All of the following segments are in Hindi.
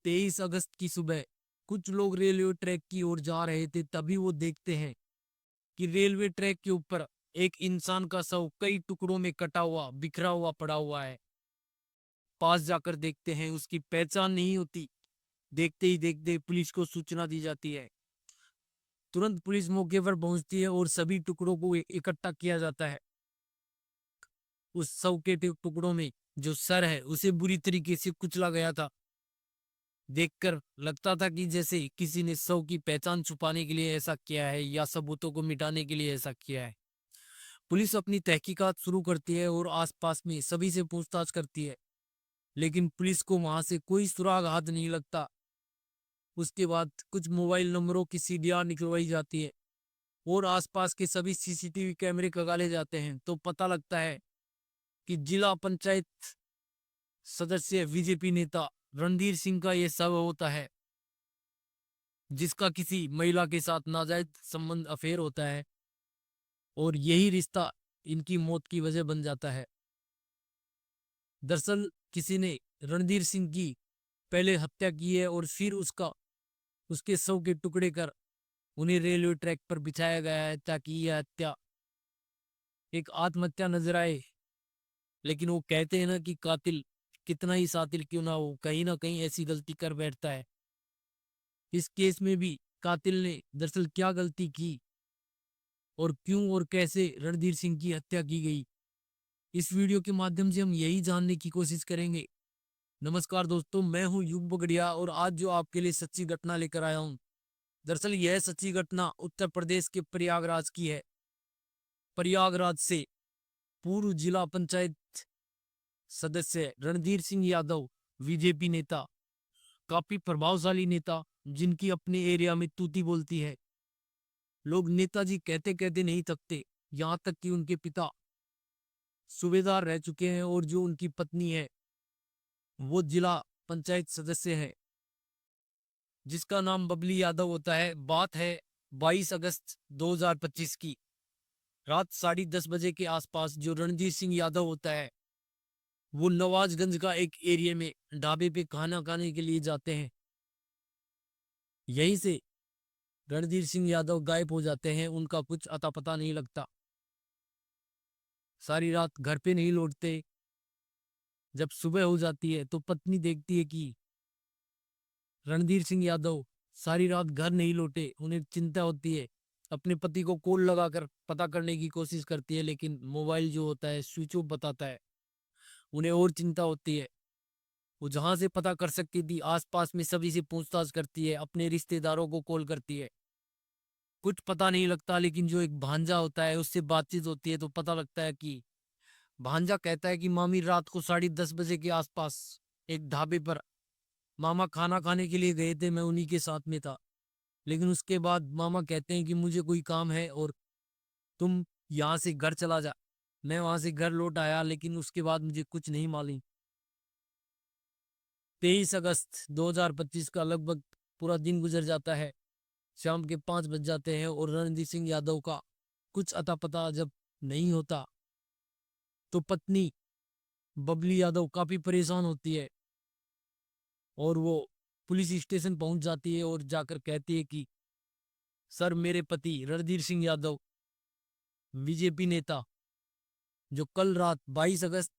23 अगस्त की सुबह कुछ लोग रेलवे ट्रैक की ओर जा रहे थे। तभी वो देखते हैं कि रेलवे ट्रैक के ऊपर एक इंसान का शव कई टुकड़ों में कटा हुआ बिखरा हुआ पड़ा हुआ है। पास जाकर देखते हैं, उसकी पहचान नहीं होती। देखते ही देखते पुलिस को सूचना दी जाती है। तुरंत पुलिस मौके पर पहुंचती है और सभी टुकड़ों को इकट्ठा किया जाता है। उस शव के टुकड़ों में जो सर है उसे बुरी तरीके से कुचला गया था। देखकर लगता था कि जैसे किसी ने शव की पहचान छुपाने के लिए ऐसा किया है या सबूतों को मिटाने के लिए ऐसा किया है। पुलिस अपनी तहकीकात शुरू करती है और आसपास में सभी से पूछताछ करती है, लेकिन पुलिस को वहां से कोई सुराग हाथ नहीं लगता। उसके बाद कुछ मोबाइल नंबरों की सीडीआर निकलवाई जाती है और आसपास के सभी सीसीटीवी कैमरे खंगाले जाते हैं, तो पता लगता है कि जिला पंचायत सदस्य बीजेपी नेता रणधीर सिंह का यह शव होता है, जिसका किसी महिला के साथ नाजायज संबंध अफेयर होता है और यही रिश्ता इनकी मौत की वजह बन जाता है। दरअसल किसी ने रणधीर सिंह की पहले हत्या की है और फिर उसके शव के टुकड़े कर उन्हें रेलवे ट्रैक पर बिछाया गया है ताकि यह हत्या एक आत्महत्या नजर आए। लेकिन वो कहते हैं ना कि कातिल कितना ही सातिल क्यों ना कहीं ऐसी गलती कर बैठता है। इस केस में भी कातिल ने दरअसल क्या गलती की और क्यों और कैसे रणधीर सिंह की हत्या की गई, इस वीडियो के माध्यम से हम यही जानने की कोशिश करेंगे। नमस्कार दोस्तों, मैं हूं युग बगड़िया और आज जो आपके लिए सच्ची घटना लेकर आया हूं, दरअसल यह सच्ची घटना उत्तर प्रदेश के प्रयागराज की है। प्रयागराज से पूर्व जिला पंचायत सदस्य रणधीर सिंह यादव, बीजेपी नेता, काफी प्रभावशाली नेता, जिनकी अपने एरिया में तूती बोलती है। लोग नेताजी कहते कहते नहीं थकते। यहाँ तक कि उनके पिता सूबेदार रह चुके हैं और जो उनकी पत्नी है वो जिला पंचायत सदस्य है, जिसका नाम बबली यादव होता है। बात है 22 अगस्त 2025 की। रात 10:30 बजे के आसपास जो रणजीत सिंह यादव होता है वो नवाजगंज का एक एरिया में ढाबे पे खाना खाने के लिए जाते हैं। यहीं से रणधीर सिंह यादव गायब हो जाते हैं, उनका कुछ अता पता नहीं लगता। सारी रात घर पे नहीं लौटते। जब सुबह हो जाती है तो पत्नी देखती है कि रणधीर सिंह यादव सारी रात घर नहीं लौटे। उन्हें चिंता होती है, अपने पति को कॉल लगाकर पता करने की कोशिश करती है, लेकिन मोबाइल जो होता है स्विच ऑफ बताता है। उन्हें और चिंता होती है। वो जहां से पता कर सकती थी आसपास में सभी से पूछताछ करती है, अपने रिश्तेदारों को कॉल करती है, कुछ पता नहीं लगता। लेकिन जो एक भांजा होता है उससे बातचीत होती है तो पता लगता है कि भांजा कहता है कि मामी रात को 10:30 बजे के आसपास एक ढाबे पर मामा खाना खाने के लिए गए थे, मैं उन्हीं के साथ में था। लेकिन उसके बाद मामा कहते हैं कि मुझे कोई काम है और तुम यहाँ से घर चला जा। मैं वहां से घर लौट आया, लेकिन उसके बाद मुझे कुछ नहीं मालूम। 23 अगस्त 2025 का लगभग पूरा दिन गुजर जाता है। शाम के 5 बज जाते हैं और रणजीत सिंह यादव का कुछ अता पता जब नहीं होता तो पत्नी बबली यादव काफी परेशान होती है और वो पुलिस स्टेशन पहुंच जाती है और जाकर कहती है कि सर, मेरे पति रणधीर सिंह यादव, बीजेपी नेता, जो कल रात 22 अगस्त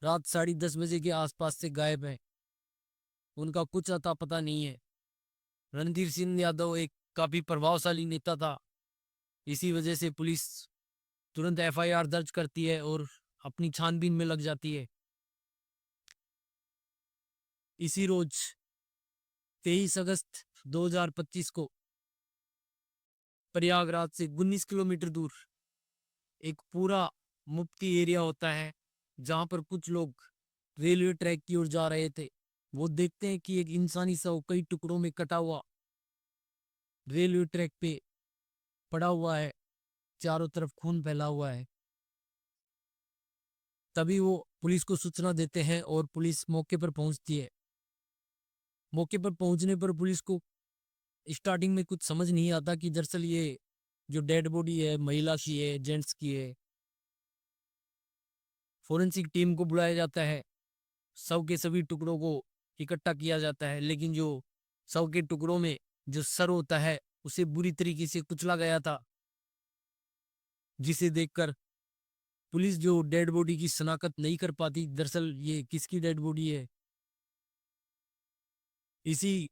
रात 10:30 बजे के आसपास से गायब है, उनका कुछ अता पता नहीं है। रणधीर सिंह यादव एक काफी प्रभावशाली नेता था। इसी वजह से पुलिस तुरंत एफआईआर दर्ज करती है और अपनी छानबीन में लग जाती है। इसी रोज 23 अगस्त 2025 को प्रयागराज से 19 किलोमीटर दूर एक पूरा मुफ्ती एरिया होता है, जहां पर कुछ लोग रेलवे ट्रैक की ओर जा रहे थे। वो देखते हैं कि एक इंसानी शव कई टुकड़ों में कटा हुआ रेलवे ट्रैक पे पड़ा हुआ है, चारों तरफ खून फैला हुआ है। तभी वो पुलिस को सूचना देते हैं और पुलिस मौके पर पहुंचती है। मौके पर पहुंचने पर पुलिस को स्टार्टिंग में कुछ समझ नहीं आता कि दरअसल ये जो डेड बॉडी है महिला की है, जेंट्स की है। फोरेंसिक टीम को बुलाया जाता है, शव के सभी टुकड़ों को इकट्ठा किया जाता है, लेकिन जो शव के टुकड़ों में जो सर होता है उसे बुरी तरीके से कुचला गया था, जिसे देखकर पुलिस जो डेड बॉडी की शनाख्त नहीं कर पाती दरअसल ये किसकी डेड बॉडी है। इसी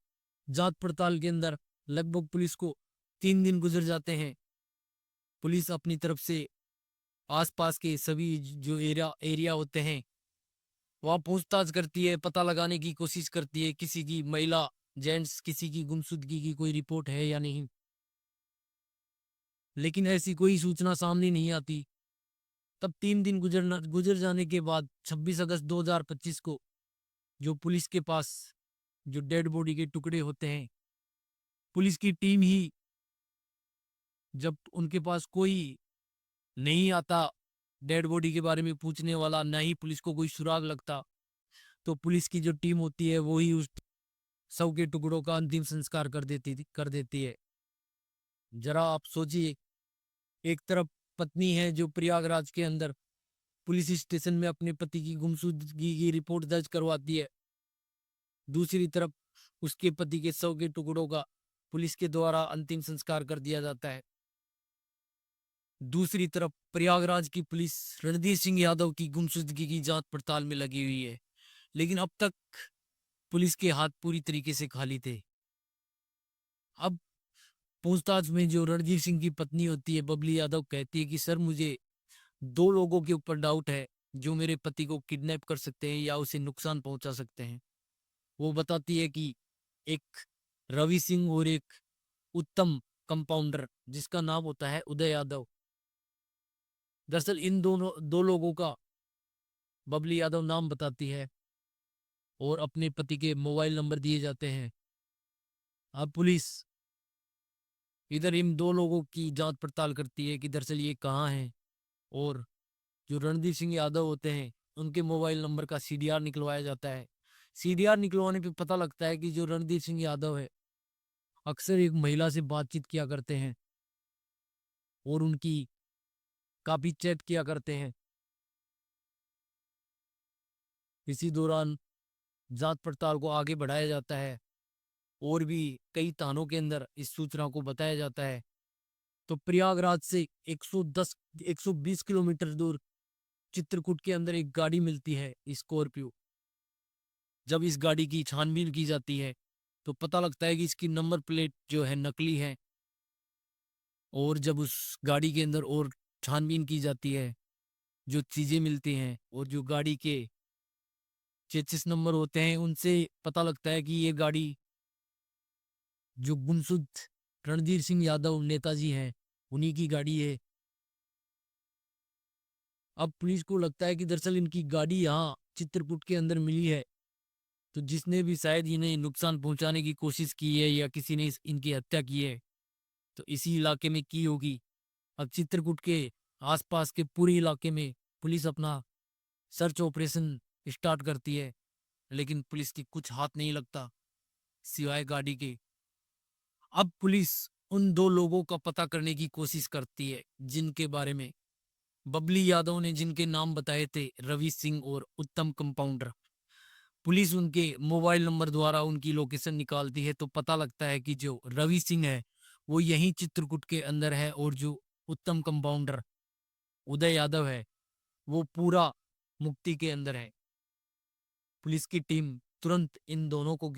जांच पड़ताल के अंदर लगभग पुलिस को 3 दिन गुजर जाते हैं। पुलिस अपनी तरफ से आसपास के सभी जो एरिया होते हैं वहाँ पूछताछ करती है, पता लगाने की कोशिश करती है किसी की महिला जेंट्स किसी की गुमशुदगी की कोई रिपोर्ट है या नहीं, लेकिन ऐसी कोई सूचना सामने नहीं आती। तब 3 दिन गुजर जाने के बाद 26 अगस्त 2025 को जो पुलिस के पास जो डेड बॉडी के टुकड़े होते हैं, पुलिस की टीम ही जब उनके पास कोई नहीं आता डेड बॉडी के बारे में पूछने वाला, ना ही पुलिस को कोई सुराग लगता, तो पुलिस की जो टीम होती है वो ही उस शव के टुकड़ों का अंतिम संस्कार कर देती है। जरा आप सोचिए, एक तरफ पत्नी है जो प्रयागराज के अंदर पुलिस स्टेशन में अपने पति की गुमशुदगी की रिपोर्ट दर्ज करवाती है, दूसरी तरफ उसके पति के शव के टुकड़ों का पुलिस के द्वारा अंतिम संस्कार कर दिया जाता है। दूसरी तरफ प्रयागराज की पुलिस रणधीर सिंह यादव की गुमशुदगी की जांच पड़ताल में लगी हुई है, लेकिन अब तक पुलिस के हाथ पूरी तरीके से खाली थे। अब पूछताछ में जो रणधीर सिंह की पत्नी होती है बबली यादव कहती है कि सर मुझे 2 लोगों के ऊपर डाउट है जो मेरे पति को किडनैप कर सकते हैं या उसे नुकसान पहुंचा सकते हैं। वो बताती है कि एक रवि सिंह और एक उत्तम कंपाउंडर जिसका नाम होता है उदय यादव। दरअसल इन दोनों 2 लोगों का बबली यादव नाम बताती है और अपने पति के मोबाइल नंबर दिए जाते हैं। अब पुलिस इधर इन 2 लोगों की जांच पड़ताल करती है कि दरअसल ये कहाँ हैं, और जो रणदीप सिंह यादव होते हैं उनके मोबाइल नंबर का सीडीआर निकलवाया जाता है। सीडीआर निकलवाने पे पता लगता है कि जो रणदीप सिंह यादव है अक्सर एक महिला से बातचीत किया करते हैं और उनकी काफी चैट किया करते हैं। इसी दौरान जांच पड़ताल को आगे बढ़ाया जाता है और भी कई थानों के अंदर इस सूचना को बताया जाता है। तो प्रयागराज से 110 120 किलोमीटर दूर चित्रकूट के अंदर एक गाड़ी मिलती है स्कॉर्पियो। जब इस गाड़ी की छानबीन की जाती है तो पता लगता है कि इसकी नंबर प्लेट जो है नकली है, और जब उस गाड़ी के अंदर और छानबीन की जाती है जो चीजें मिलती हैं और जो गाड़ी के चेसिस नंबर होते हैं उनसे पता लगता है कि ये गाड़ी जो गुमशुद रणधीर सिंह यादव नेताजी हैं उन्हीं की गाड़ी है। अब पुलिस को लगता है कि दरअसल इनकी गाड़ी यहाँ चित्रकूट के अंदर मिली है, तो जिसने भी शायद इन्हें नुकसान पहुंचाने की कोशिश की है या किसी ने इनकी हत्या की है तो इसी इलाके में की होगी। अब चित्रकूट के आसपास के पूरे इलाके में पुलिस अपना सर्च ऑपरेशन स्टार्ट करती है, लेकिन पुलिस की कुछ हाथ नहीं लगता सिवाय गाड़ी के। अब पुलिस उन 2 लोगों का पता करने की कोशिश करती है जिनके बारे में बबली यादव ने जिनके नाम बताए थे रवि सिंह और उत्तम कंपाउंडर। पुलिस उनके मोबाइल नंबर द्वारा उनकी लोकेशन निकालती है तो पता लगता है कि जो रवि सिंह है वो यहीं चित्रकूट के अंदर है और जो उत्तम कंपाउंडर उदय यादव है वो पूरा मुक्ति के अंदर है। पुलिस की टीम तुरंत इन दोनों को